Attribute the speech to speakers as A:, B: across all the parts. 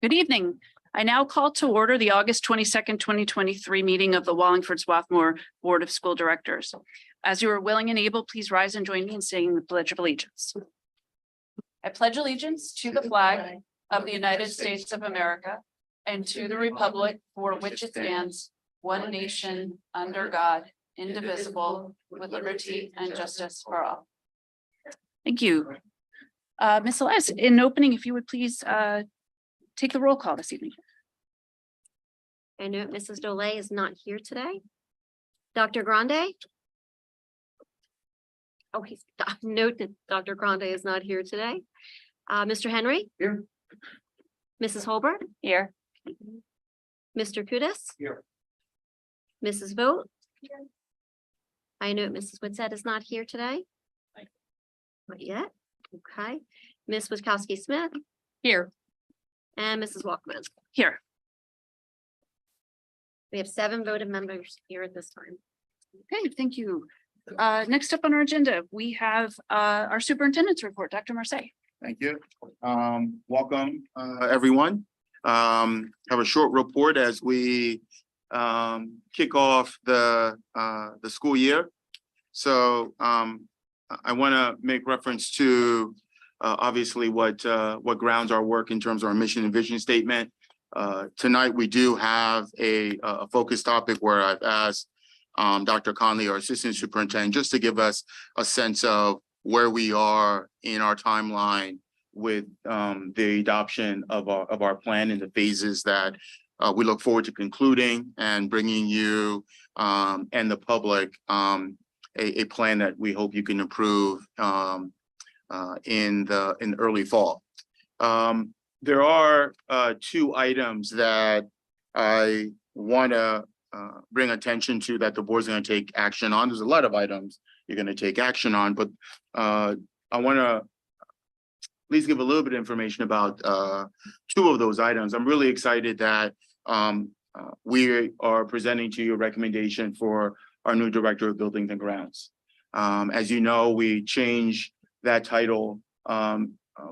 A: Good evening. I now call to order the August 22nd, 2023 meeting of the Wallingford-Swarthmore Board of School Directors. As you are willing and able, please rise and join me in saying the Pledge of Allegiance. I pledge allegiance to the flag of the United States of America and to the republic for which it stands, one nation, under God, indivisible, with liberty and justice for all. Thank you. Ms. Elias, in opening, if you would please take the roll call this evening.
B: I note Mrs. Dole is not here today. Dr. Grande? Oh, he's noted. Dr. Grande is not here today. Mr. Henry?
C: Here.
B: Mrs. Holbert?
A: Here.
B: Mr. Kudis?
C: Here.
B: Mrs. Vogt? Here. I note Mrs. Woodsett is not here today. Not yet. Okay. Ms. Witkowski-Smith?
A: Here.
B: And Mrs. Walkman.
A: Here.
B: We have 7 voted members here at this time.
A: Okay, thank you. Next up on our agenda, we have our superintendent's report, Dr. Marseille.
C: Thank you. Welcome, everyone. Have a short report as we kick off the school year. So I want to make reference to obviously what grounds our work in terms of our mission and vision statement. Tonight, we do have a focus topic where I've asked Dr. Conley, our assistant superintendent, just to give us a sense of where we are in our timeline with the adoption of our plan and the phases that we look forward to concluding and bringing you and the public a plan that we hope you can approve in early fall. There are 2 items that I want to bring attention to that the board's going to take action on. There's a lot of items you're going to take action on, but I want to please give a little bit of information about 2 of those items. I'm really excited that we are presenting to you a recommendation for our new director of buildings and grounds. As you know, we changed that title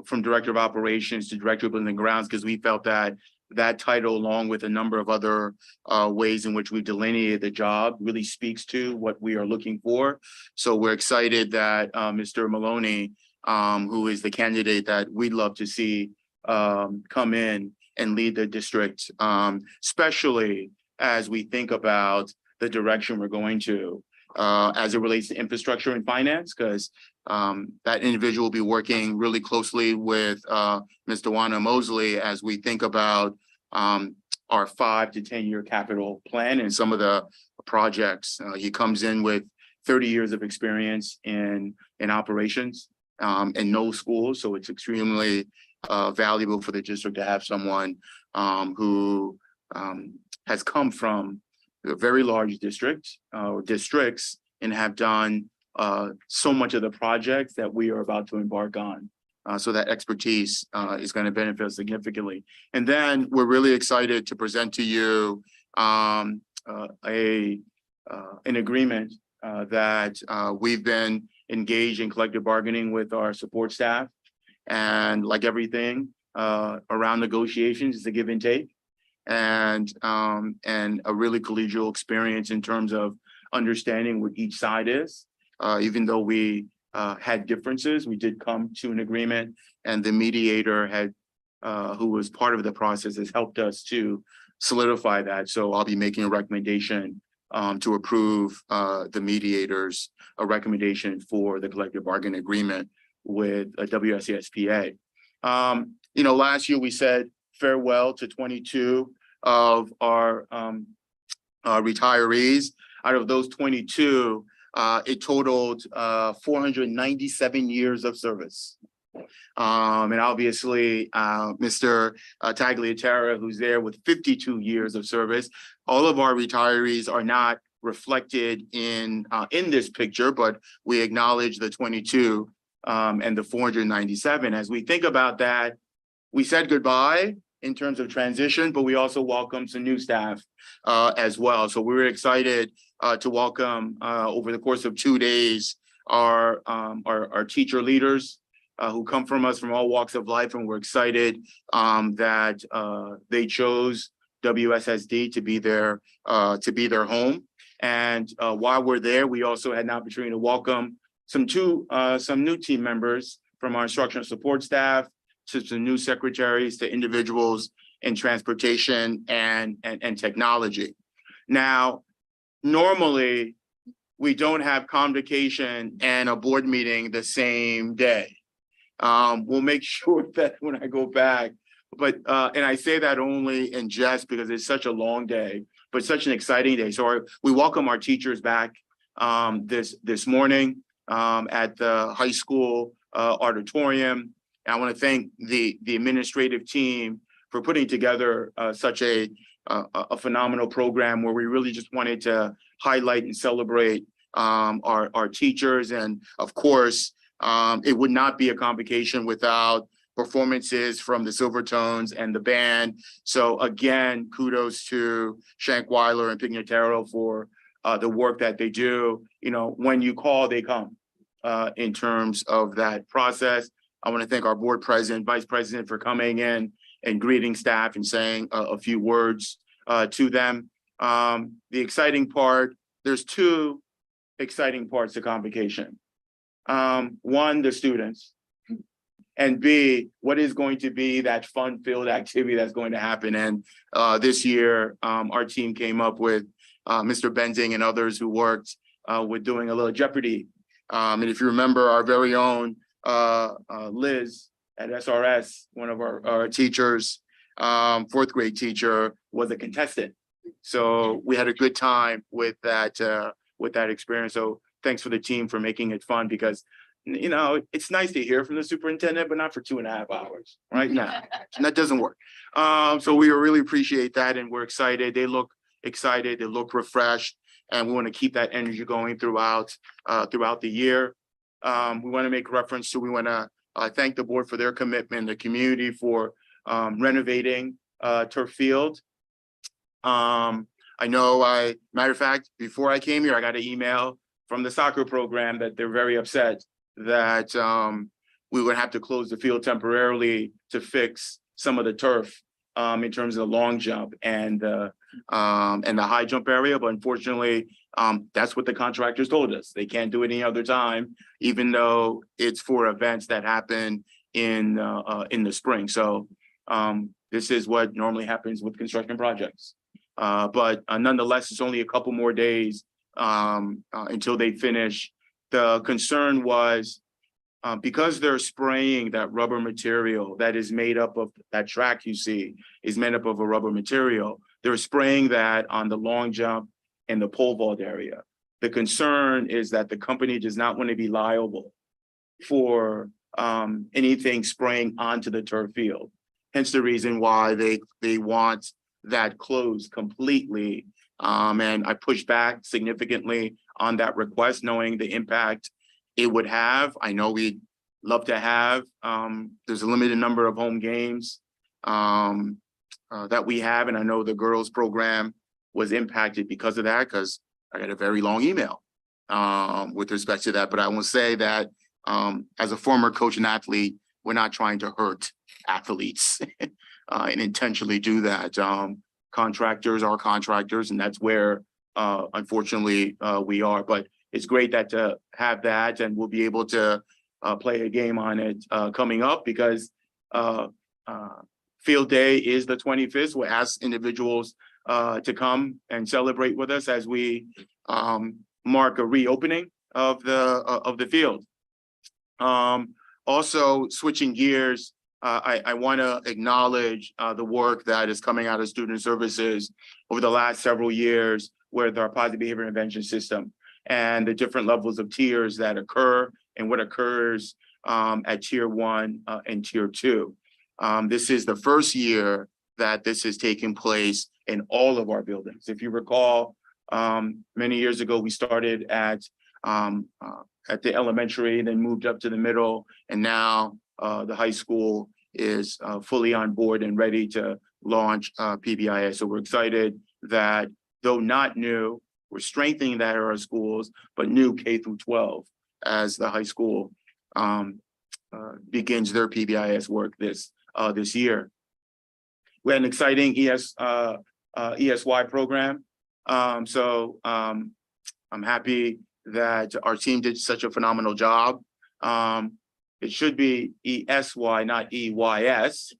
C: from director of operations to director of buildings and grounds because we felt that that title, along with a number of other ways in which we delineated the job, really speaks to what we are looking for. So we're excited that Mr. Maloney, who is the candidate that we'd love to see come in and lead the district, especially as we think about the direction we're going to as it relates to infrastructure and finance, because that individual will be working really closely with Ms. Dewana Mosley as we think about our 5 to 10 year capital plan and some of the projects. He comes in with 30 years of experience in operations and knows schools, so it's extremely valuable for the district to have someone who has come from a very large district or districts and have done so much of the projects that we are about to embark on. So that expertise is going to benefit us significantly. And then we're really excited to present to you an agreement that we've been engaged in collective bargaining with our support staff. And like everything around negotiations, is a give and take. And a really collegial experience in terms of understanding what each side is. Even though we had differences, we did come to an agreement, and the mediator had, who was part of the process, has helped us to solidify that. So I'll be making a recommendation to approve the mediator's recommendation for the collective bargaining agreement with WSSPA. You know, last year we said farewell to 22 of our retirees. Out of those 22, it totaled 497 years of service. And obviously, Mr. Tagliatella, who's there with 52 years of service. All of our retirees are not reflected in this picture, but we acknowledge the 22 and the 497. As we think about that, we said goodbye in terms of transition, but we also welcome some new staff as well. So we were excited to welcome over the course of 2 days our teacher leaders, who come from us from all walks of life, and we're excited that they chose WSSD to be their home. And while we're there, we also had an opportunity to welcome some new team members from our instructional support staff, to some new secretaries, to individuals in transportation and technology. Now, normally we don't have convocation and a board meeting the same day. We'll make sure that when I go back, but and I say that only in jest because it's such a long day, but such an exciting day. So we welcome our teachers back this morning at the high school auditorium. And I want to thank the administrative team for putting together such a phenomenal program where we really just wanted to highlight and celebrate our teachers. And of course, it would not be a convocation without performances from the Silvertones and the band. So again, kudos to Shankweiler and Pignataro for the work that they do. You know, when you call, they come in terms of that process. I want to thank our board president, vice president for coming in and greeting staff and saying a few words to them. The exciting part, there's two exciting parts to convocation. One, the students, and B, what is going to be that fun-filled activity that's going to happen. And this year, our team came up with Mr. Benzing and others who worked with doing a little Jeopardy. And if you remember, our very own Liz at SRS, one of our teachers, fourth grade teacher, was a contestant. So we had a good time with that experience. So thanks for the team for making it fun, because you know, it's nice to hear from the superintendent, but not for 2.5 hours, right? Now that doesn't work. So we really appreciate that, and we're excited. They look excited, they look refreshed, and we want to keep that energy going throughout the year. We want to make reference to, we want to thank the board for their commitment, the community for renovating turf field. I know, matter of fact, before I came here, I got an email from the soccer program that they're very upset that we would have to close the field temporarily to fix some of the turf in terms of the long jump and the high jump area. But unfortunately, that's what the contractors told us. They can't do it any other time, even though it's for events that happen in the spring. So this is what normally happens with construction projects. But nonetheless, it's only a couple more days until they finish. The concern was because they're spraying that rubber material that is made up of, that track you see is made up of a rubber material. They're spraying that on the long jump and the pole vault area. The concern is that the company does not want to be liable for anything spraying onto the turf field. Hence the reason why they want that closed completely. And I pushed back significantly on that request, knowing the impact it would have. I know we'd love to have, there's a limited number of home games that we have. And I know the girls program was impacted because of that, because I got a very long email with respect to that. But I will say that as a former coach and athlete, we're not trying to hurt athletes and intentionally do that. Contractors are contractors, and that's where unfortunately we are. But it's great that to have that, and we'll be able to play a game on it coming up, because field day is the 25th. We'll ask individuals to come and celebrate with us as we mark a reopening of the field. Also, switching gears, I want to acknowledge the work that is coming out of student services over the last several years with our positive behavior intervention system and the different levels of tiers that occur and what occurs at tier 1 and tier 2. This is the first year that this is taking place in all of our buildings. If you recall, many years ago, we started at the elementary, then moved up to the middle, and now the high school is fully on board and ready to launch PBIS. So we're excited that, though not new, we're strengthening that in our schools, but new K through 12 as the high school begins their PBIS work this year. We had an exciting ESY program. So I'm happy that our team did such a phenomenal job. It should be ESY, not EYS.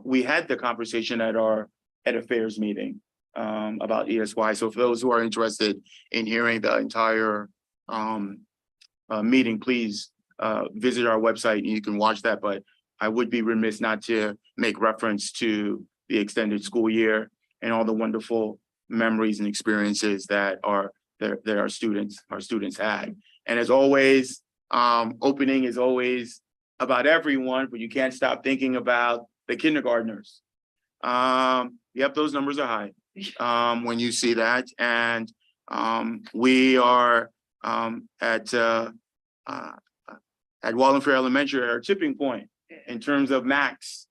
C: We had the conversation at our Ed Affairs meeting about ESY. So for those who are interested in hearing the entire meeting, please visit our website and you can watch that. But I would be remiss not to make reference to the extended school year and all the wonderful memories and experiences that our students had. And as always, opening is always about everyone, but you can't stop thinking about the kindergartners. Yep, those numbers are high when you see that. And we are at Wallingford Elementary at our tipping point in terms of max.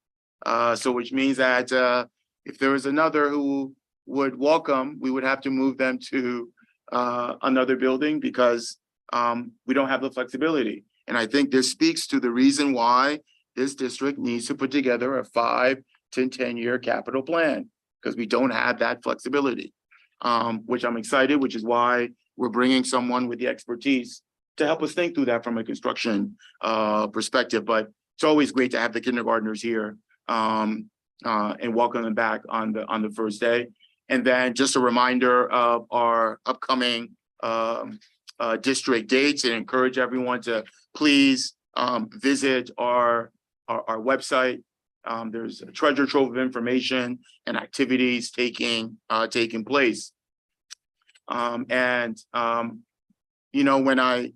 C: So which means that if there was another who would welcome, we would have to move them to another building because we don't have the flexibility. And I think this speaks to the reason why this district needs to put together a 5 to 10-year capital plan, because we don't have that flexibility, which I'm excited, which is why we're bringing someone with the expertise to help us think through that from a construction perspective. But it's always great to have the kindergartners here and welcome them back on the first day. And then just a reminder of our upcoming district dates, and encourage everyone to please visit our website. There's a treasure trove of information and activities taking place. You know, when I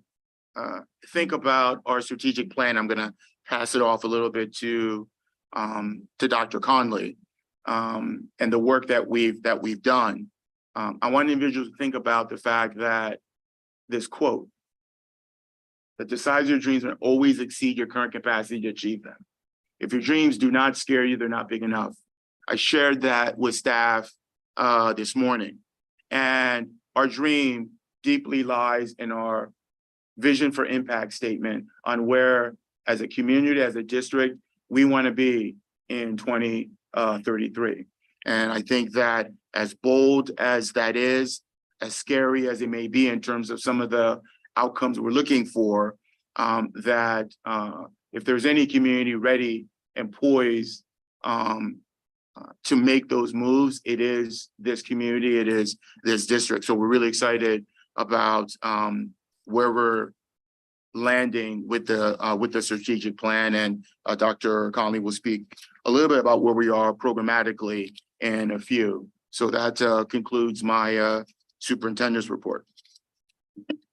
C: think about our strategic plan, I'm going to pass it off a little bit to Dr. Conley and the work that we've done. I want individuals to think about the fact that this quote, that the size of your dreams will always exceed your current capacity to achieve them. If your dreams do not scare you, they're not big enough. I shared that with staff this morning, and our dream deeply lies in our vision for impact statement on where, as a community, as a district, we want to be in 2033. And I think that as bold as that is, as scary as it may be in terms of some of the outcomes we're looking for, that if there's any community ready and poised to make those moves, it is this community, it is this district. So we're really excited about where we're landing with the strategic plan, and Dr. Conley will speak a little bit about where we are programmatically in a few. So that concludes my superintendent's report.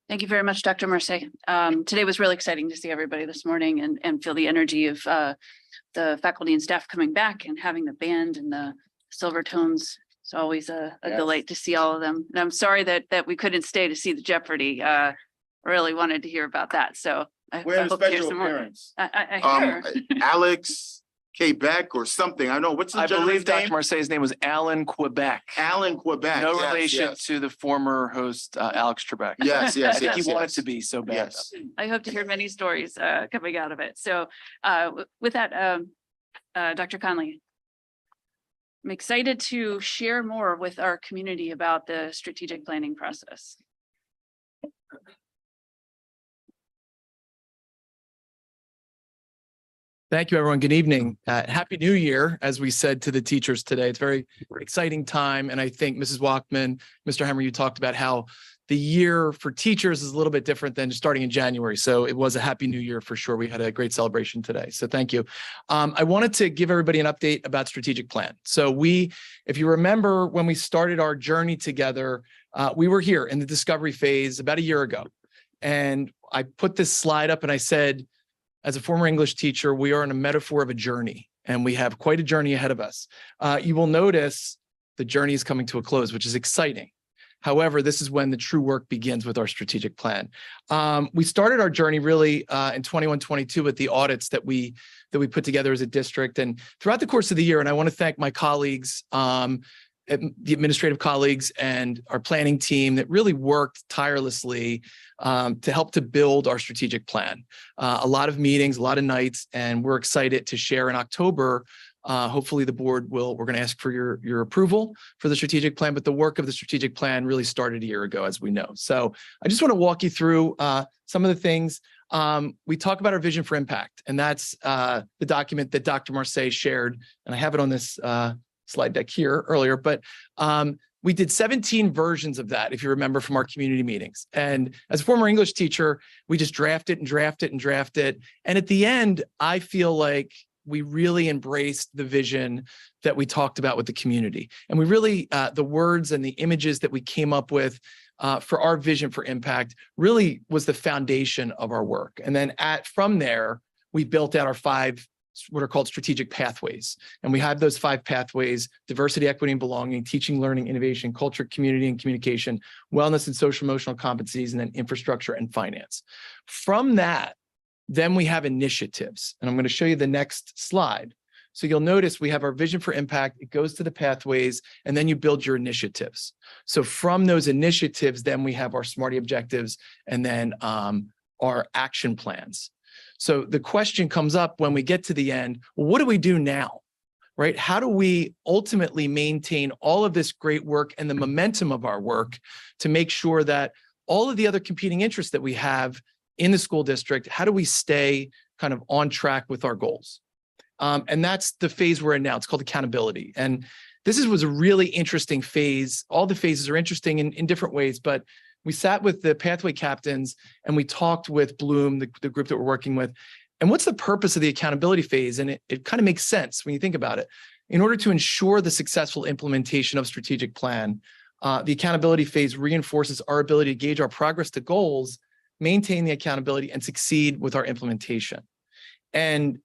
A: Thank you very much, Dr. Mercier. Today was really exciting to see everybody this morning and feel the energy of the faculty and staff coming back and having the band and the silver tones. It's always a delight to see all of them. And I'm sorry that we couldn't stay to see the Jeopardy. Really wanted to hear about that. So
C: We had a
A: hope to hear
C: special
A: some more.
C: appearance.
A: I hear.
C: Alex Quebec or something. I don't know. What's the
D: I believe
C: gentleman's
D: Dr.
C: name?
D: Marseille's name was Alan Quebec.
C: Alan Quebec.
D: No
C: Yes,
D: relation
C: yes.
D: to the former host, Alex Trebek.
C: Yes,
D: I
C: yes,
D: think
C: yes.
D: he wanted
C: yes.
D: to be so bad.
C: Yes.
A: I hope to hear many stories coming out of it. So with that, Dr. Conley, I'm excited to share more with our community about the strategic planning process.
D: Thank you, everyone. Good evening. Happy New Year, as we said to the teachers today. It's a very exciting time. And I think Mrs. Walkman, Mr. Hammer, you talked about how the year for teachers is a little bit different than starting in January. So it was a happy new year for sure. We had a great celebration today. So thank you. I wanted to give everybody an update about strategic plan. So if you remember when we started our journey together, we were here in the discovery phase about a year ago. And I put this slide up and I said, as a former English teacher, we are in a metaphor of a journey, and we have quite a journey ahead of us. You will notice the journey is coming to a close, which is exciting. However, this is when the true work begins with our strategic plan. We started our journey really in 21-22 with the audits that we put together as a district, and throughout the course of the year. And I want to thank my colleagues the administrative colleagues and our planning team that really worked tirelessly to help to build our strategic plan. A lot of meetings, a lot of nights, and we're excited to share in October. Hopefully the board we're going to ask for your approval for the strategic plan, but the work of the strategic plan really started a year ago, as we know. So I just want to walk you through some of the things. We talk about our vision for impact, and that's the document that Dr. Marseille shared, and I have it on this slide deck here earlier, but we did 17 versions of that, if you remember, from our community meetings. And as a former English teacher, we just draft it and draft it and draft it. And at the end, I feel like we really embraced the vision that we talked about with the community. And we really, the words and the images that we came up with for our vision for impact really was the foundation of our work. And then from there, we built out our 5 what are called strategic pathways. And we have those 5 pathways: diversity, equity, and belonging, teaching, learning, innovation, culture, community, and communication, wellness and social emotional competencies, and then infrastructure and finance. From that, then we have initiatives. And I'm going to show you the next slide. So you'll notice we have our vision for impact. It goes to the pathways, and then you build your initiatives. So from those initiatives, then we have our SMARTY objectives, and then our action plans. So the question comes up when we get to the end, well, what do we do now, right? How do we ultimately maintain all of this great work and the momentum of our work to make sure that all of the other competing interests that we have in the school district, how do we stay kind of on track with our goals? And that's the phase we're in now. It's called accountability. And this was a really interesting phase. All the phases are interesting in different ways, but we sat with the pathway captains and we talked with Bloom, the group that we're working with. And what's the purpose of the accountability phase? And it kind of makes sense when you think about it. In order to ensure the successful implementation of strategic plan, the accountability phase reinforces our ability to gauge our progress to goals, maintain the accountability, and succeed with our implementation. And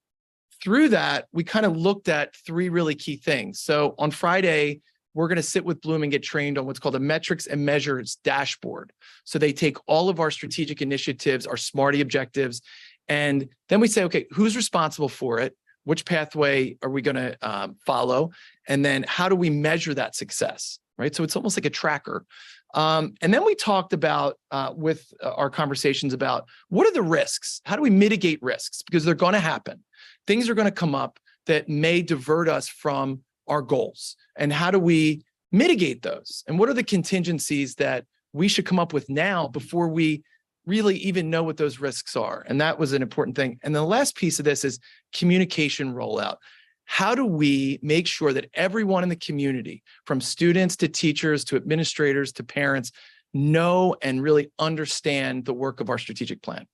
D: through that, we kind of looked at 3 really key things. So on Friday, we're going to sit with Bloom and get trained on what's called a metrics and measures dashboard. So they take all of our strategic initiatives, our SMARTY objectives, and then we say, okay, who's responsible for it? Which pathway are we going to follow? And then how do we measure that success, right? So it's almost like a tracker. And then we talked about with our conversations about what are the risks? How do we mitigate risks? Because they're going to happen. Things are going to come up that may divert us from our goals. And how do we mitigate those? And what are the contingencies that we should come up with now before we really even know what those risks are? And that was an important thing. And the last piece of this is communication rollout. How do we make sure that everyone in the community, from students to teachers to administrators to parents, know and really understand the work of our strategic plan?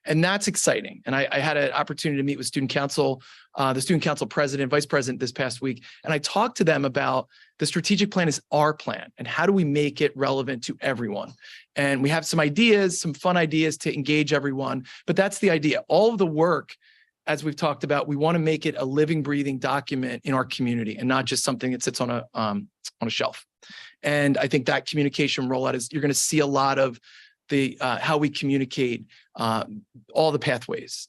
D: And that's exciting. And I had an opportunity to meet with student council, the student council president, vice president this past week. And I talked to them about the strategic plan is our plan and how do we make it relevant to everyone? And we have some ideas, some fun ideas to engage everyone, but that's the idea. All of the work, as we've talked about, we want to make it a living, breathing document in our community and not just something that sits on a shelf. And I think that communication rollout is, you're going to see a lot of the how we communicate all the pathways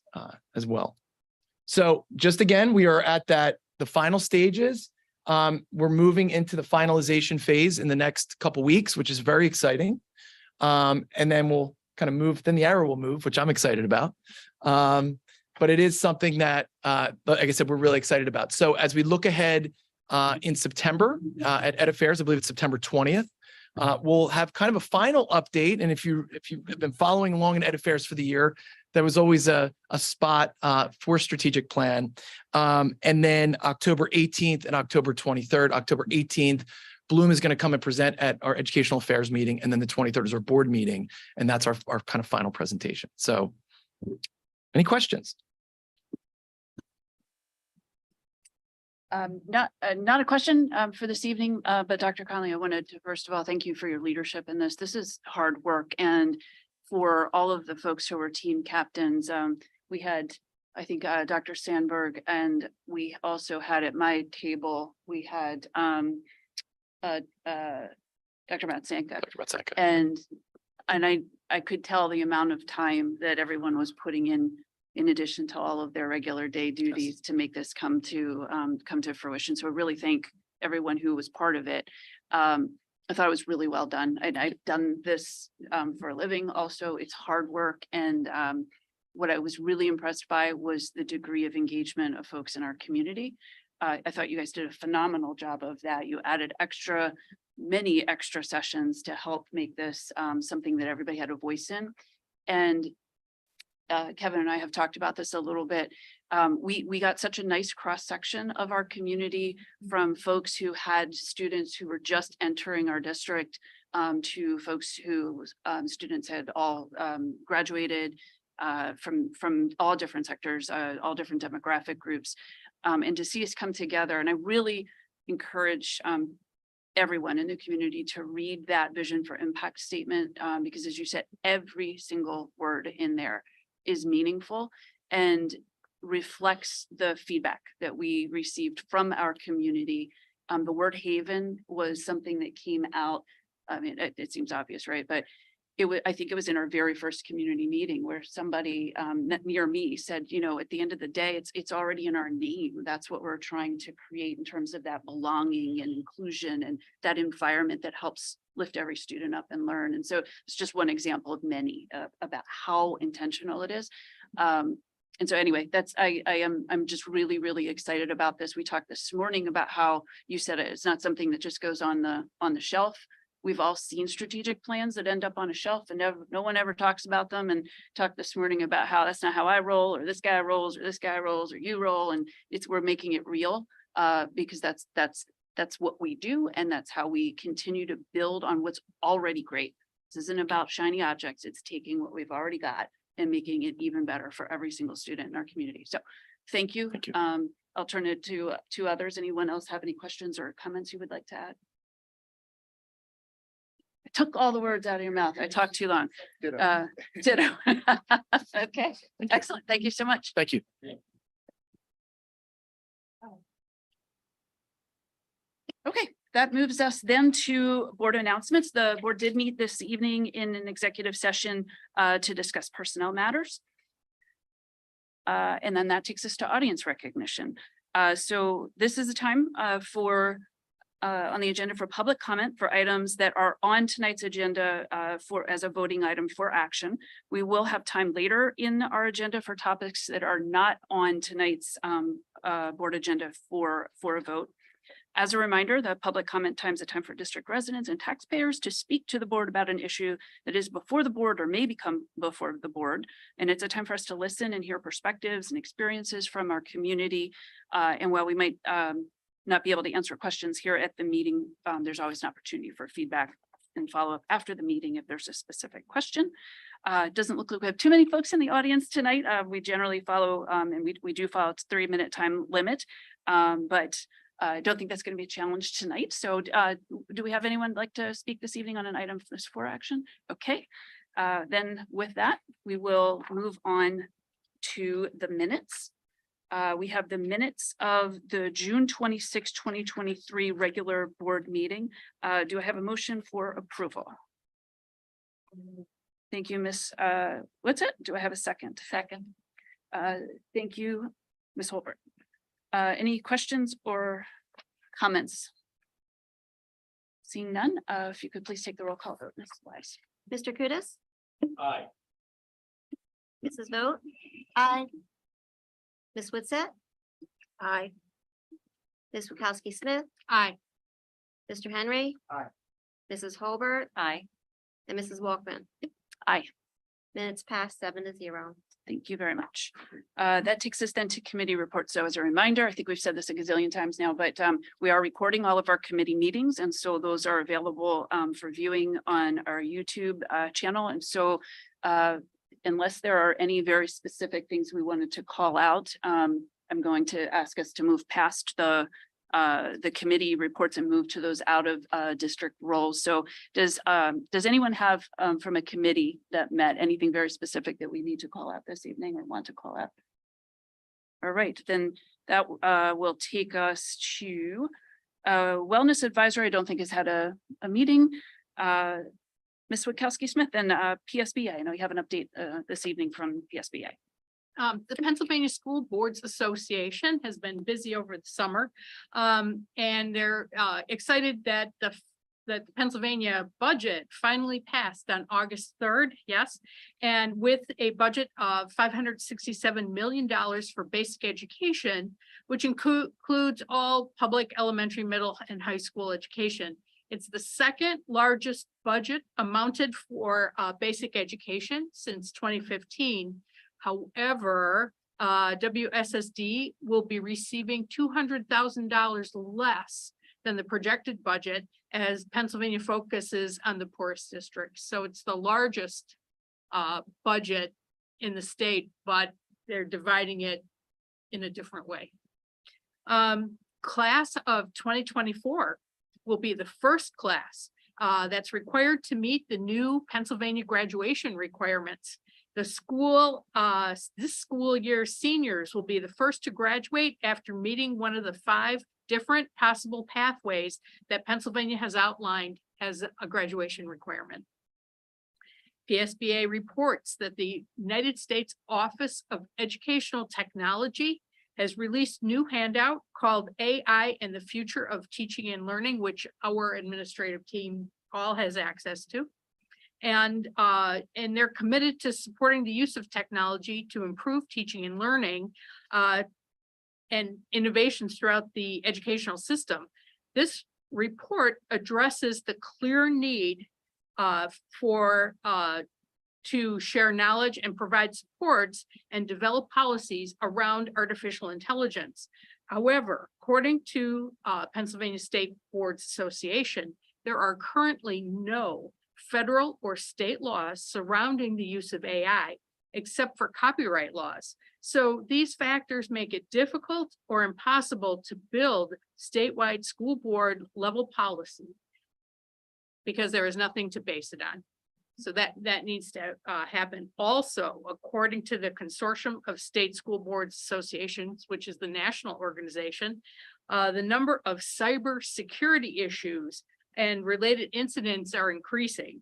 D: as well. So just again, we are at the final stages. We're moving into the finalization phase in the next couple weeks, which is very exciting. And then we'll kind of move, then the arrow will move, which I'm excited about. But it is something that, like I said, we're really excited about. So as we look ahead in September at Ed Affairs, I believe it's September 20th, we'll have kind of a final update. And if you've been following along in Ed Affairs for the year, there was always a spot for strategic plan. And then October 18th and October 23rd, October 18th, Bloom is going to come and present at our educational affairs meeting. And then the 23rd is our board meeting. And that's our kind of final presentation. So any questions?
A: Not a question for this evening, but Dr. Conley, I wanted to first of all thank you for your leadership in this. This is hard work, and for all of the folks who were team captains, we had, I think, Dr. Sandberg, and we also had at my table we had Dr. Matsanka.
D: Dr. Matsanka.
A: And I could tell the amount of time that everyone was putting in addition to all of their regular day duties to make this come to fruition. So I really thank everyone who was part of it. I thought it was really well done. I've done this for a living also. It's hard work. And what I was really impressed by was the degree of engagement of folks in our community. I thought you guys did a phenomenal job of that. You added many extra sessions to help make this something that everybody had a voice in. And Kevin and I have talked about this a little bit. We got such a nice cross section of our community, from folks who had students who were just entering our district to folks who students had all graduated from all different sectors, all different demographic groups, and to see us come together. And I really encourage everyone in the community to read that vision for impact statement, because as you said, every single word in there is meaningful and reflects the feedback that we received from our community. The word haven was something that came out. I mean, it seems obvious, right? But I think it was in our very first community meeting where somebody near me said, you know, at the end of the day, it's already in our name. That's what we're trying to create in terms of that belonging and inclusion and that environment that helps lift every student up and learn. And so it's just one example of many about how intentional it is. And so anyway, I'm just really, really excited about this. We talked this morning about how you said it's not something that just goes on the shelf. We've all seen strategic plans that end up on a shelf and no one ever talks about them, and talked this morning about how that's not how I roll, or this guy rolls, or this guy rolls, or you roll. And we're making it real because that's what we do. And that's how we continue to build on what's already great. This isn't about shiny objects. It's taking what we've already got and making it even better for every single student in our community. So thank you.
D: Thank you.
A: I'll turn it to others. Anyone else have any questions or comments you would like to add? I took all the words out of your mouth. I talked too long.
C: Ditto.
A: Ditto. Okay, excellent. Thank you so much.
D: Thank you.
A: Okay, that moves us then to board announcements. The board did meet this evening in an executive session to discuss personnel matters. And then that takes us to audience recognition. So this is a time on the agenda for public comment for items that are on tonight's agenda as a voting item for action. We will have time later in our agenda for topics that are not on tonight's board agenda for a vote. As a reminder, the public comment time is a time for district residents and taxpayers to speak to the board about an issue that is before the board or may become before the board. And it's a time for us to listen and hear perspectives and experiences from our community. And while we might not be able to answer questions here at the meeting, there's always an opportunity for feedback and follow up after the meeting if there's a specific question. It doesn't look like we have too many folks in the audience tonight. We generally follow, and we do follow its 3-minute time limit, but I don't think that's going to be a challenge tonight. So do we have anyone like to speak this evening on an item for action? Okay, then with that, we will move on to the minutes. We have the minutes of the June 26, 2023 regular board meeting. Do I have a motion for approval? Thank you, Ms. What's it? Do I have a second? Second. Thank you, Ms. Holbert. Any questions or comments? Seeing none, if you could please take the roll call vote, Ms. Wise.
B: Mr. Kudus,
E: Aye.
B: Mrs. Vogt. Aye. Ms. Witsett. Aye. Ms. Wachowski Smith. Aye. Mr. Henry.
E: Aye.
B: Mrs. Holbert.
A: Aye.
B: And Mrs. Walkman.
A: Aye.
B: Minutes passed 7-0.
A: Thank you very much. That takes us then to committee reports. So as a reminder, I think we've said this a gazillion times now, but we are recording all of our committee meetings. And so those are available for viewing on our YouTube channel. And so unless there are any very specific things we wanted to call out, I'm going to ask us to move past the committee reports and move to those out of district roles. So does anyone have from a committee that met anything very specific that we need to call out this evening or want to call out? All right, then that will take us to Wellness Advisory. I don't think has had a meeting. Ms. Wachowski Smith and PSBA. I know you have an update this evening from PSBA.
E: The Pennsylvania School Boards Association has been busy over the summer. And they're excited that the Pennsylvania budget finally passed on August 3rd. Yes. And with a budget of $567 million for basic education, which includes all public elementary, middle, and high school education. It's the second largest budget amounted for basic education since 2015. However, WSSD will be receiving $200,000 less than the projected budget as Pennsylvania focuses on the poorest districts. So it's the largest budget in the state, but they're dividing it in a different way. Class of 2024 will be the first class that's required to meet the new Pennsylvania graduation requirements. The school, this school year, seniors will be the first to graduate after meeting one of the 5 different possible pathways that Pennsylvania has outlined as a graduation requirement. PSBA reports that the United States Office of Educational Technology has released new handout called AI and the Future of Teaching and Learning, which our administrative team all has access to. And they're committed to supporting the use of technology to improve teaching and learning and innovations throughout the educational system. This report addresses the clear need to share knowledge and provide supports and develop policies around artificial intelligence. However, according to Pennsylvania State Boards Association, there are currently no federal or state laws surrounding the use of AI, except for copyright laws. So these factors make it difficult or impossible to build statewide school board level policy because there is nothing to base it on. So that needs to happen. Also, according to the Consortium of State School Boards Associations, which is the national organization, the number of cybersecurity issues and related incidents are increasing,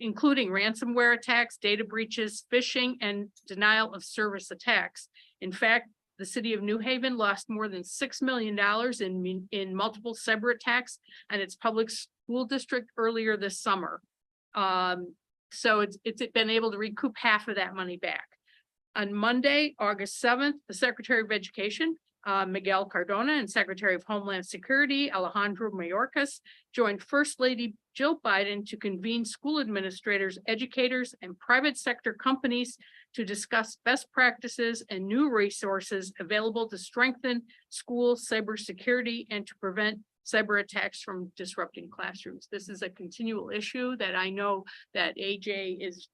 E: including ransomware attacks, data breaches, phishing, and denial of service attacks. In fact, the city of New Haven lost more than $6 million in multiple cyber attacks and its public school district earlier this summer. So it's been able to recoup half of that money back. On Monday, August 7th, the Secretary of Education, Miguel Cardona, and Secretary of Homeland Security, Alejandro Mayorkas, joined First Lady Jill Biden to convene school administrators, educators, and private sector companies to discuss best practices and new resources available to strengthen school cybersecurity and to prevent cyber attacks from disrupting classrooms. This is a continual issue that I know that AJ is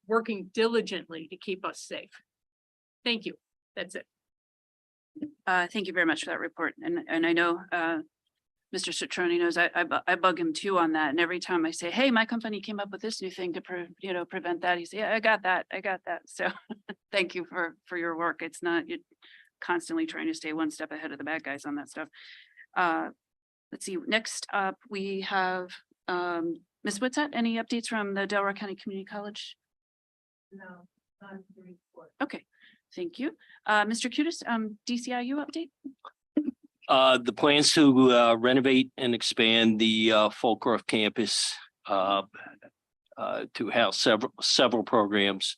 E: working diligently to keep us safe. Thank you. That's it.
A: Thank you very much for that report. And I know Mr. Citroni knows I bug him too on that. And every time I say, hey, my company came up with this new thing to prevent that, he says, yeah, I got that. So thank you for your work. It's not, you're constantly trying to stay one step ahead of the bad guys on that stuff. Let's see, next up we have Ms. Whitsett. Any updates from the Delaware County Community College?
E: No, not the report.
A: Okay, thank you. Mr. Cutis, DCIU update?
F: The plans to renovate and expand the Folkroft campus to house several programs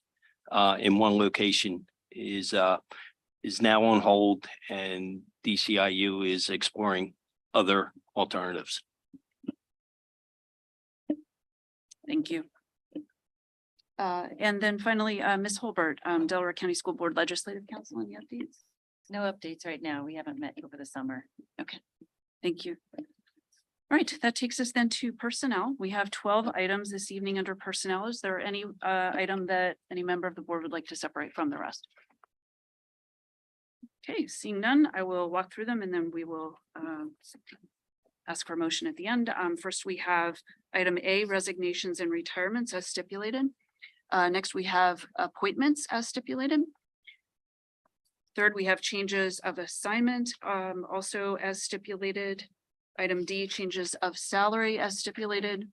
F: in one location is now on hold, and DCIU is exploring other alternatives.
A: Thank you. And then finally, Ms. Holbert, Delaware County School Board Legislative Council, any updates?
G: No updates right now. We haven't met over the summer.
A: Okay, thank you. All right, that takes us then to personnel. We have 12 items this evening under personnel. Is there any item that any member of the board would like to separate from the rest? Okay, seeing none, I will walk through them and then we will ask for a motion at the end. First, we have item A, resignations and retirements as stipulated. Next, we have appointments as stipulated. Third, we have changes of assignment, also as stipulated. Item D, changes of salary as stipulated.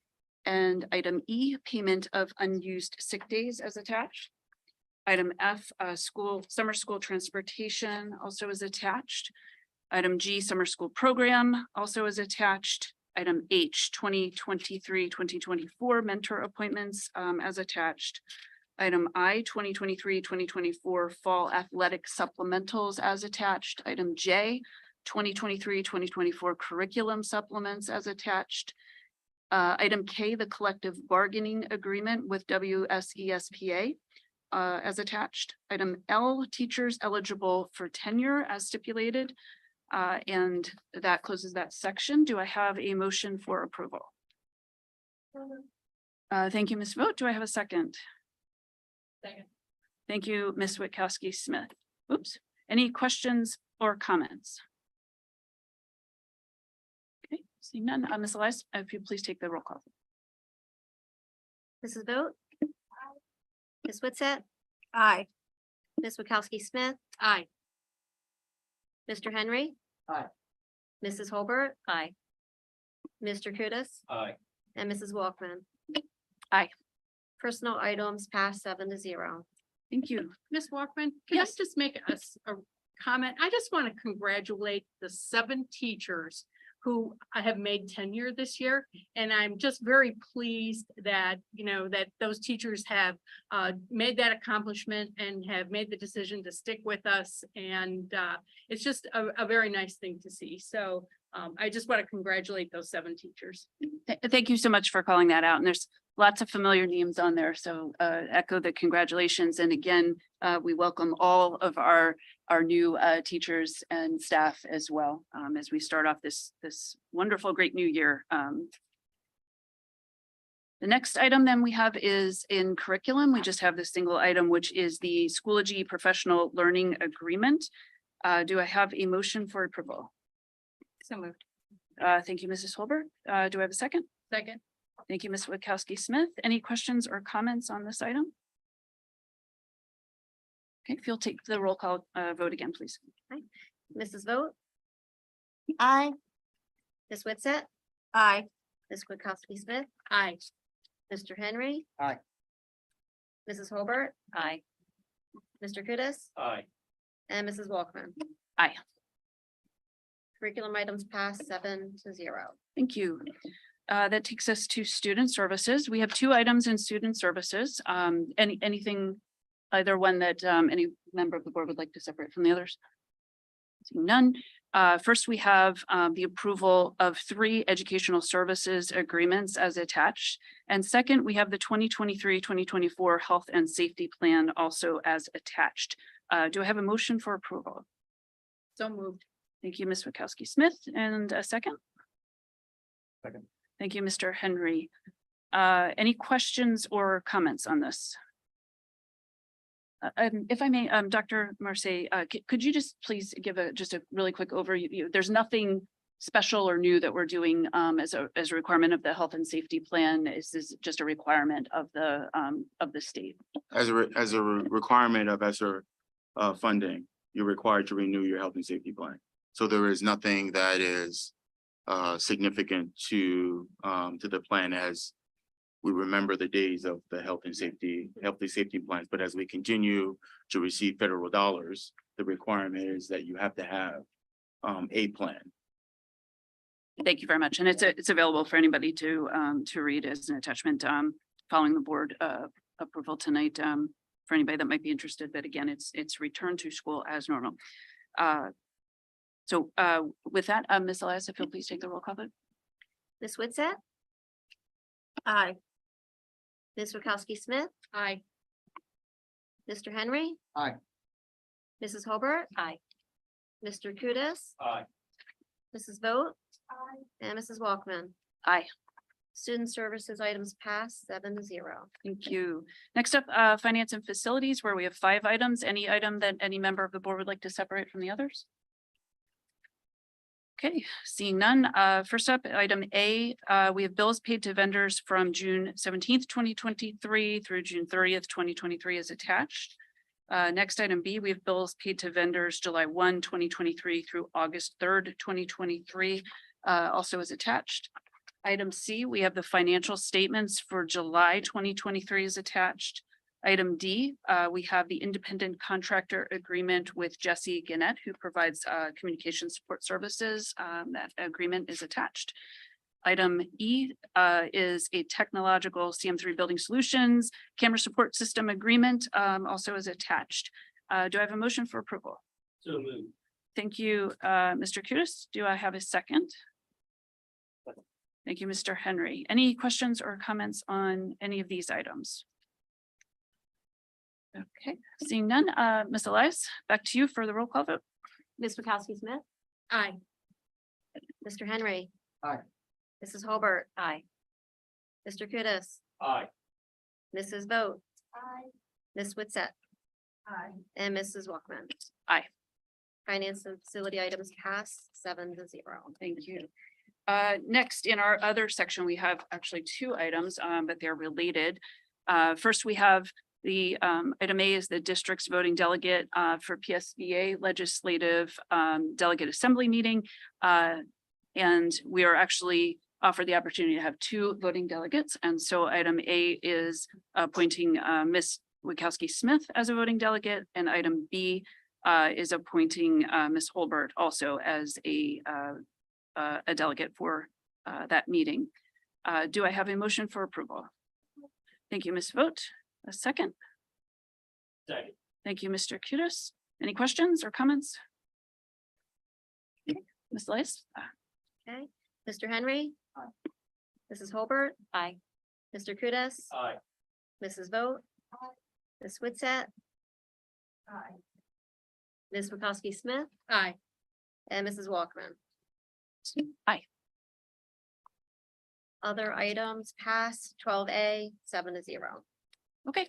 A: And item E, payment of unused sick days as attached. Item F, summer school transportation also is attached. Item G, summer school program also is attached. Item H, 2023-2024 mentor appointments as attached. Item I, 2023-2024 fall athletic supplementals as attached. Item J, 2023-2024 curriculum supplements as attached. Item K, the collective bargaining agreement with WSESPA as attached. Item L, teachers eligible for tenure as stipulated. And that closes that section. Do I have a motion for approval? Thank you, Ms. Vogt. Do I have a second?
E: Second.
A: Thank you, Ms. Witkowski Smith. Oops. Any questions or comments? Okay, seeing none. Ms. Elias, if you please take the roll call.
B: Mrs. Vogt. Ms. Witsett. Aye. Ms. Witkowski Smith.
E: Aye.
B: Mr. Henry.
D: Aye.
B: Mrs. Holbert.
G: Aye.
B: Mr. Kudus.
F: Aye.
B: And Mrs. Walkman.
A: Aye.
B: Personal items passed 7-0.
A: Thank you.
E: Ms. Walkman, can I
A: Yes.
E: just make a comment? I just want to congratulate the 7 teachers who have made tenure this year. And I'm just very pleased that, that those teachers have made that accomplishment and have made the decision to stick with us. And it's just a very nice thing to see. So I just want to congratulate those 7 teachers.
A: Thank you so much for calling that out. And there's lots of familiar names on there. So echo the congratulations. And again, we welcome all of our new teachers and staff as well as we start off this wonderful, great new year. The next item then we have is in curriculum. We just have this single item, which is the Schoology Professional Learning Agreement. Do I have a motion for approval?
G: So moved.
A: Thank you, Mrs. Holbert. Do I have a second?
E: Second.
A: Thank you, Ms. Witkowski Smith. Any questions or comments on this item? Okay, if you'll take the roll call vote again, please.
B: Mrs. Vogt. Aye. Ms. Witsett. Aye. Ms. Witkowski Smith.
E: Aye.
B: Mr. Henry.
D: Aye.
B: Mrs. Holbert.
G: Aye.
B: Mr. Kudus.
F: Aye.
B: And Mrs. Walkman.
A: Aye.
B: Curriculum items passed 7-0.
A: Thank you. That takes us to student services. We have 2 items in student services. Anything, either one that any member of the board would like to separate from the others? Seeing none. First, we have the approval of 3 educational services agreements as attached. And second, we have the 2023-2024 health and safety plan also as attached. Do I have a motion for approval?
E: So moved.
A: Thank you, Ms. Witkowski Smith. And a second?
D: Second.
A: Thank you, Mr. Henry. Any questions or comments on this? If I may, Dr. Marseille, could you just please give just a really quick overview? There's nothing special or new that we're doing as a requirement of the health and safety plan. Is this just a requirement of the state?
C: As a requirement of ESSER funding, you're required to renew your health and safety plan. So there is nothing that is significant to the plan as we remember the days of the health and safety plans. But as we continue to receive federal dollars, the requirement is that you have to have a plan.
A: Thank you very much. And it's available for anybody to read as an attachment following the board approval tonight for anybody that might be interested. But again, it's return to school as normal. So with that, Ms. Elias, if you'll please take the roll call vote.
B: Ms. Witsett. Aye. Ms. Witkowski Smith.
E: Aye.
B: Mr. Henry.
D: Aye.
B: Mrs. Holbert.
G: Aye.
B: Mr. Kudus.
F: Aye.
B: Mrs. Vogt. And Mrs. Walkman.
A: Aye.
B: Student services items passed 7-0.
A: Thank you. Next up, finance and facilities, where we have 5 items. Any item that any member of the board would like to separate from the others? Okay, seeing none. First up, item A, we have bills paid to vendors from June 17th, 2023 through June 30th, 2023 is attached. Next item B, we have bills paid to vendors July 1, 2023 through August 3rd, 2023 also is attached. Item C, we have the financial statements for July 2023 is attached. Item D, we have the independent contractor agreement with Jesse Gannett, who provides communication support services. That agreement is attached. Item E is a technological CM3 building solutions camera support system agreement, also is attached. Do I have a motion for approval?
F: So moved.
A: Thank you, Mr. Kudus. Do I have a second? Thank you, Mr. Henry. Any questions or comments on any of these items? Okay, seeing none, Ms. Elias, back to you for the roll call vote.
B: Ms. Bukowski Smith,
E: Aye.
B: Mr. Henry.
C: Aye.
B: Mrs. Holbert,
G: Aye.
B: Mr. Kudus,
F: Aye.
B: Mrs. Vogt. Aye. Ms. Witsett. Aye. And Mrs. Walkman.
A: Aye.
B: Finance and facility items pass 7-0.
A: Thank you. Next, in our other section, we have actually two items, but they're related. First, we have the item A is the district's voting delegate for PSBA legislative delegate assembly meeting. And we are actually offered the opportunity to have two voting delegates. And so item A is appointing Ms. Wachowski Smith as a voting delegate, and item B is appointing Ms. Holbert also as a delegate for that meeting. Do I have a motion for approval? Thank you, Ms. Vogt. A second.
F: Second.
A: Thank you, Mr. Kudus. Any questions or comments? Okay, Ms. Elias?
B: Okay, Mr. Henry.
C: Aye.
B: Mrs. Holbert,
G: Aye.
B: Mr. Kudus,
F: Aye.
B: Mrs. Vogt. Ms. Witsett. Aye. Ms. Wachowski Smith
E: Aye.
B: and Mrs. Walkman.
A: Aye.
B: Other items pass 12A 7-0.
A: Okay,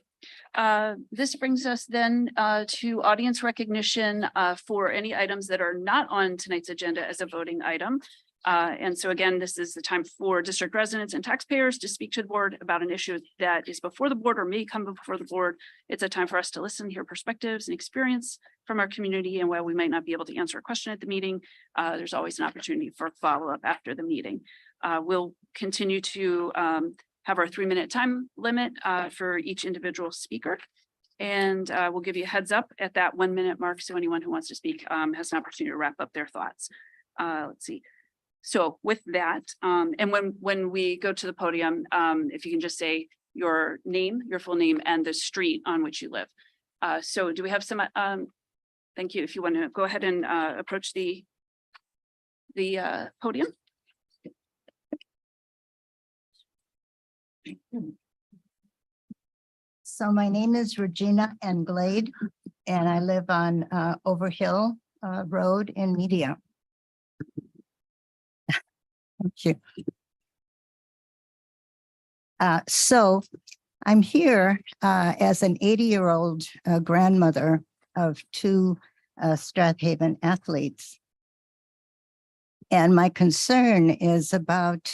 A: this brings us then to audience recognition for any items that are not on tonight's agenda as a voting item. And so again, this is the time for district residents and taxpayers to speak to the board about an issue that is before the board or may come before the board. It's a time for us to listen, hear perspectives and experience from our community. And while we might not be able to answer a question at the meeting, there's always an opportunity for follow-up after the meeting. We'll continue to have our 3-minute time limit for each individual speaker. And we'll give you a heads up at that 1-minute mark. So anyone who wants to speak has an opportunity to wrap up their thoughts. Let's see. So with that, and when we go to the podium, if you can just say your name, your full name, and the street on which you live. So do we have some, thank you. If you want to go ahead and approach the podium.
H: So my name is Regina Anglade, and I live on Overhill Road in Media. Thank you. So I'm here as an 80-year-old grandmother of 2 Strathaven athletes. And my concern is about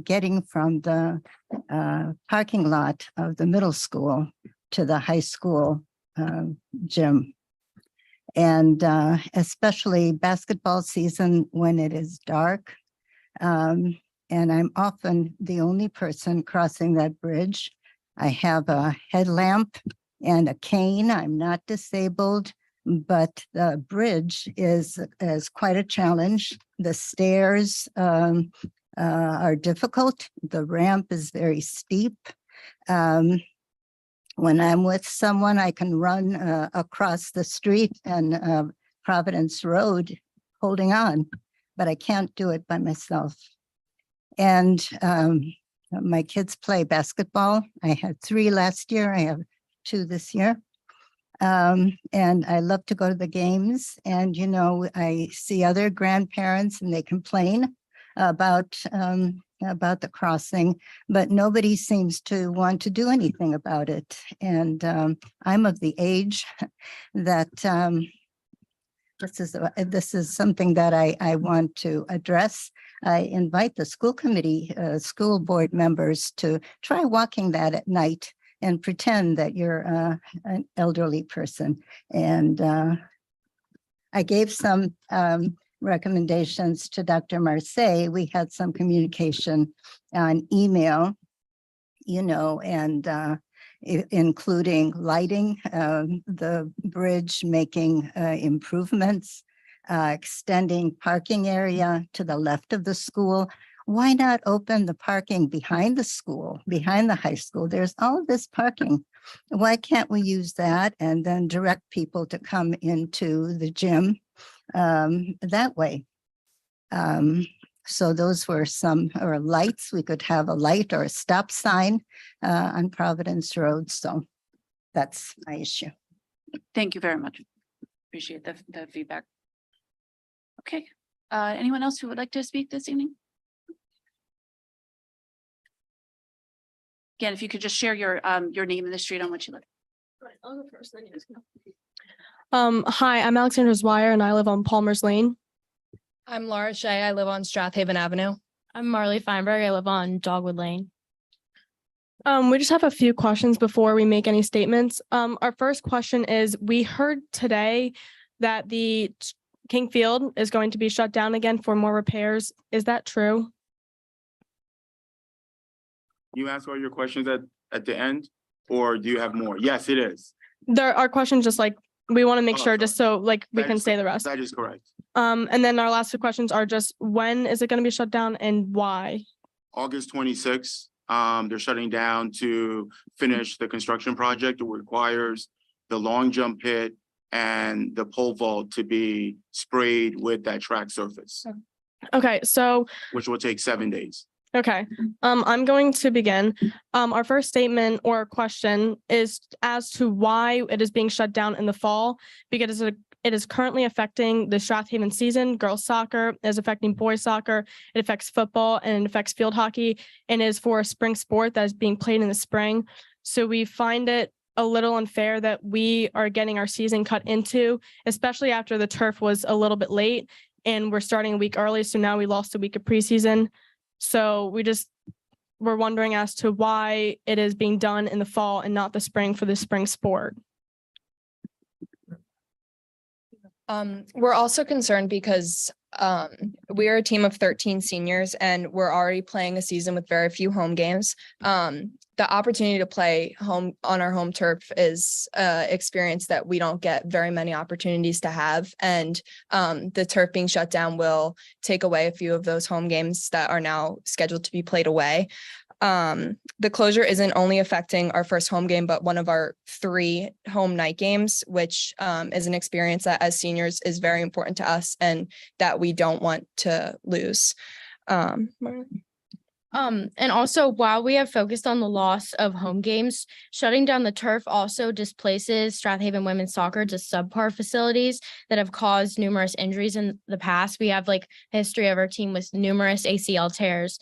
H: getting from the parking lot of the middle school to the high school gym. And especially basketball season when it is dark. And I'm often the only person crossing that bridge. I have a headlamp and a cane. I'm not disabled, but the bridge is quite a challenge. The stairs are difficult. The ramp is very steep. When I'm with someone, I can run across the street and Providence Road holding on, but I can't do it by myself. And my kids play basketball. I had 3 last year. I have 2 this year. And I love to go to the games. And, you know, I see other grandparents and they complain about the crossing, but nobody seems to want to do anything about it. And I'm of the age that this is something that I want to address. I invite the school committee, school board members to try walking that at night and pretend that you're an elderly person. And I gave some recommendations to Dr. Marseille. We had some communication on email, you know, and including lighting the bridge, making improvements, extending parking area to the left of the school. Why not open the parking behind the school, behind the high school? There's all of this parking. Why can't we use that and then direct people to come into the gym that way? So those were some, or lights. We could have a light or a stop sign on Providence Road. So that's my issue.
A: Thank you very much. Appreciate the feedback. Okay, anyone else who would like to speak this evening? Again, if you could just share your name and the street on which you live.
I: Right, I'll go first, then you guys go. Hi, I'm Alexandra Zwire and I live on Palmer's Lane.
J: I'm Laura Shea. I live on Strathaven Avenue.
I: I'm Marley Feinberg. I live on Dogwood Lane. We just have a few questions before we make any statements. Our first question is, we heard today that the King Field is going to be shut down again for more repairs. Is that true?
C: You ask all your questions at the end, or do you have more? Yes, it is.
I: There are questions just like, we want to make
C: Oh,
I: sure just so like we
C: That
I: can
C: is-
I: say the rest.
C: That is correct.
I: And then our last two questions are just, when is it going to be shut down and why?
C: August 26th, they're shutting down to finish the construction project. It requires the long jump pit and the pole vault to be sprayed with that track surface,
I: Okay, so
C: which will take 7 days.
I: okay, I'm going to begin. Our first statement or question is as to why it is being shut down in the fall, because it is currently affecting the Strathaven season. Girls soccer is affecting boys soccer. It affects football and it affects field hockey, and is for a spring sport that is being played in the spring. So we find it a little unfair that we are getting our season cut into, especially after the turf was a little bit late and we're starting a week early. So now we lost a week of preseason. So we're wondering as to why it is being done in the fall and not the spring for the spring sport.
J: We're also concerned because we're a team of 13 seniors and we're already playing a season with very few home games. The opportunity to play home on our home turf is experience that we don't get very many opportunities to have. And the turf being shut down will take away a few of those home games that are now scheduled to be played away. The closure isn't only affecting our first home game, but one of our 3 home night games, which is an experience that as seniors is very important to us and that we don't want to lose.
K: And also, while we have focused on the loss of home games, shutting down the turf also displaces Strathaven women's soccer to subpar facilities that have caused numerous injuries in the past. We have like a history of our team with numerous ACL tears,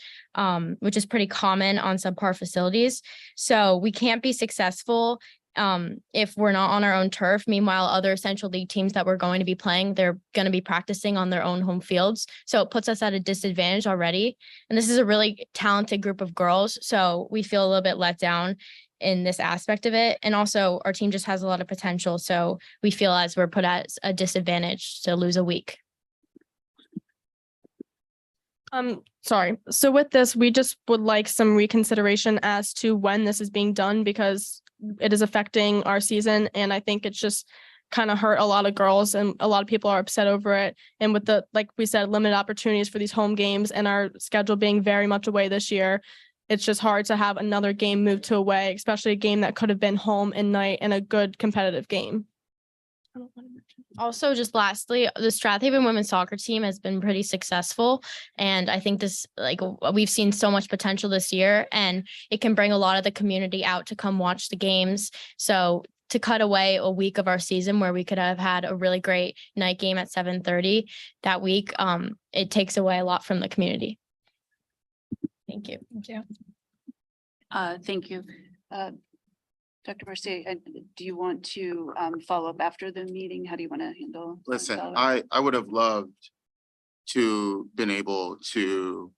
K: which is pretty common on subpar facilities. So we can't be successful if we're not on our own turf. Meanwhile, other Central League teams that we're going to be playing, they're going to be practicing on their own home fields. So it puts us at a disadvantage already. And this is a really talented group of girls. So we feel a little bit let down in this aspect of it. And also our team just has a lot of potential. So we feel as we're put at a disadvantage to lose a week.
I: Sorry. So with this, we just would like some reconsideration as to when this is being done, because it is affecting our season. And I think it's just kind of hurt a lot of girls and a lot of people are upset over it. And with the, like we said, limited opportunities for these home games and our schedule being very much away this year, it's just hard to have another game moved to away, especially a game that could have been home and night and a good competitive game.
K: Also, just lastly, the Strathaven women's soccer team has been pretty successful. And I think this, like, we've seen so much potential this year, and it can bring a lot of the community out to come watch the games. So to cut away a week of our season where we could have had a really great night game at 7:30 that week, it takes away a lot from the community. Thank you.
J: Thank you.
A: Thank you. Dr. Marcy, do you want to follow up after the meeting? How do you want to handle?
C: Listen,
A: follow-up?
C: I would have loved to been able to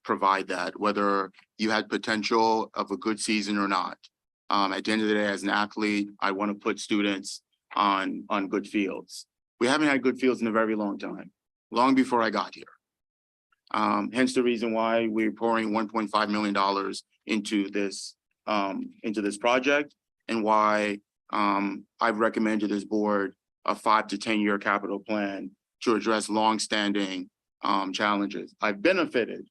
C: provide that, whether you had potential of a good season or not. At the end of the day, as an athlete, I want to put students on good fields. We haven't had good fields in a very long time, long before I got here. Hence the reason why we're pouring $1.5 million into this into this project, and why I've recommended this board a 5 to 10 year capital plan to address longstanding challenges. I've benefited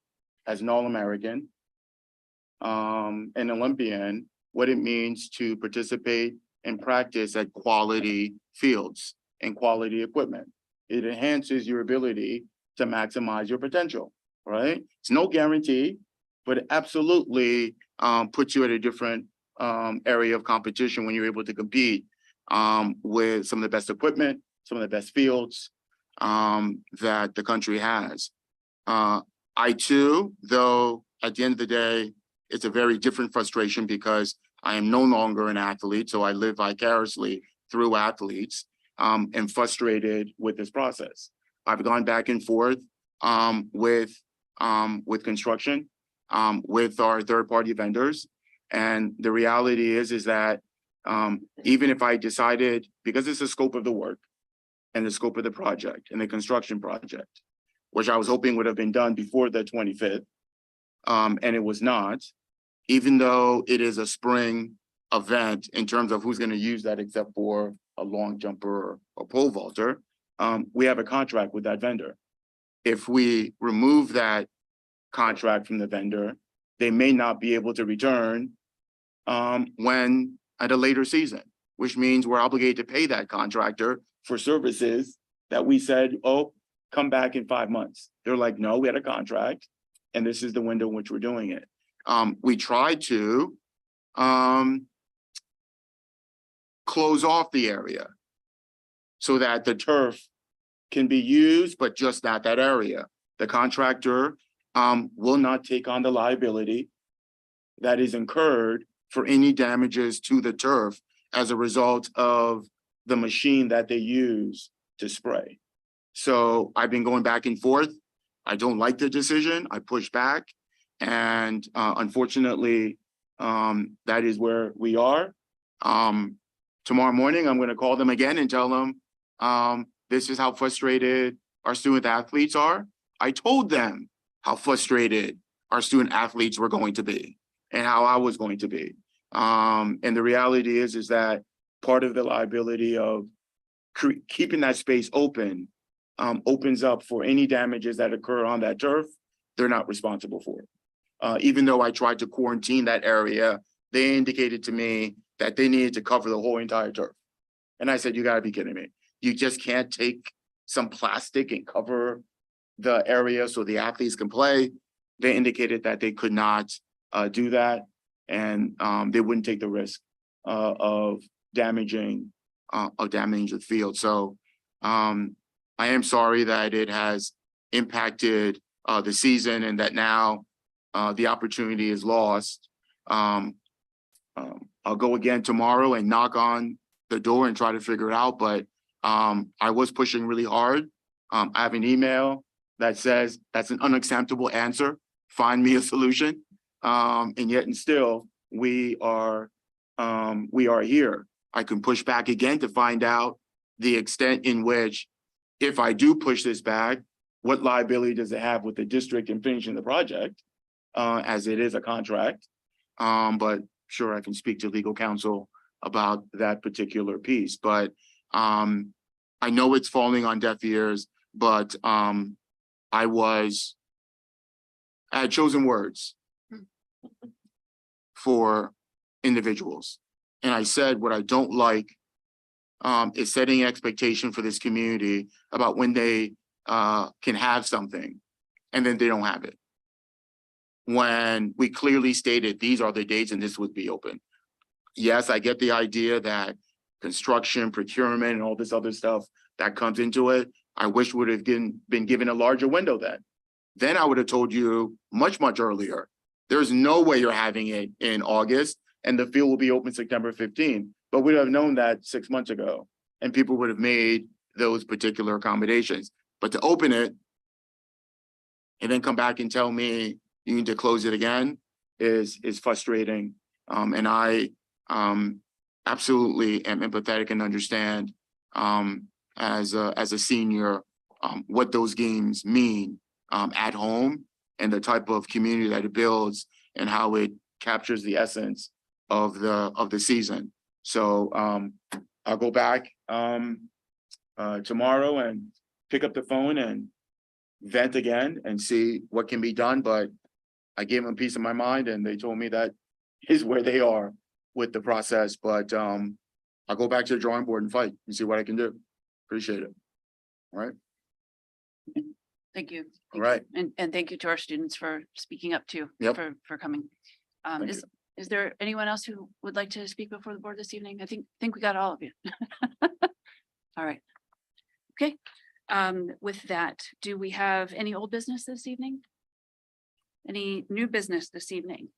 C: as an All-American, an Olympian, what it means to participate and practice at quality fields and quality equipment. It enhances your ability to maximize your potential, right? It's no guarantee, but it absolutely puts you at a different area of competition when you're able to compete with some of the best equipment, some of the best fields that the country has. I too, though, at the end of the day, it's a very different frustration because I am no longer an athlete, so I live vicariously through athletes, and frustrated with this process. I've gone back and forth with construction, with our third-party vendors, and the reality is that even if I decided, because it's the scope of the work and the scope of the project and the construction project, which I was hoping would have been done before the 25th, and it was not, even though it is a spring event in terms of who's going to use that except for a long jumper or pole vaulter, we have a contract with that vendor. If we remove that contract from the vendor, they may not be able to return when at a later season, which means we're obligated to pay that contractor for services that we said, oh, come back in 5 months. They're like, no, we had a contract and this is the window in which we're doing it. We tried to close off the area so that the turf can be used, but just not that area. The contractor will not take on the liability that is incurred for any damages to the turf as a result of the machine that they use to spray. So I've been going back and forth. I don't like the decision. I push back. And unfortunately, that is where we are. Tomorrow morning, I'm going to call them again and tell them this is how frustrated our student athletes are. I told them how frustrated our student athletes were going to be and how I was going to be. And the reality is that part of the liability of keeping that space open opens up for any damages that occur on that turf. They're not responsible for it. Even though I tried to quarantine that area, they indicated to me that they needed to cover the whole entire turf. And I said, you gotta be kidding me. You just can't take some plastic and cover the area so the athletes can play. They indicated that they could not do that, and they wouldn't take the risk of damaging the field. So I am sorry that it has impacted the season and that now the opportunity is lost. I'll go again tomorrow and knock on the door and try to figure it out, but I was pushing really hard. I have an email that says that's an unacceptable answer. Find me a solution. And yet and still we are here. I can push back again to find out the extent in which, if I do push this back, what liability does it have with the district in finishing the project, as it is a contract. But sure, I can speak to legal counsel about that particular piece. But I know it's falling on deaf ears, but I had chosen words for individuals. And I said, what I don't like is setting an expectation for this community about when they can have something and then they don't have it. When we clearly stated these are the dates and this would be open. Yes, I get the idea that construction, procurement, and all this other stuff that comes into it, I wish would have been given a larger window then. Then I would have told you much, much earlier. There's no way you're having it in August and the field will be open September 15th. But we'd have known that 6 months ago and people would have made those particular accommodations. But to open it and then come back and tell me you need to close it again is frustrating. And I absolutely am empathetic and understand as a senior what those games mean at home and the type of community that it builds and how it captures the essence of the season. So I'll go back tomorrow and pick up the phone and vent again and see what can be done, but I gave them a piece of my mind and they told me that is where they are with the process, but I'll go back to the drawing board and fight and see what I can do. Appreciate it. All right.
A: Thank you.
C: All right.
A: And thank you to our students for speaking up too.
C: Yep.
A: For coming.
C: Thank
A: Is there anyone else who would like to speak before the board this evening? I think we got all of you. All right. Okay. With that, do we have any old business this evening? Any new business this evening?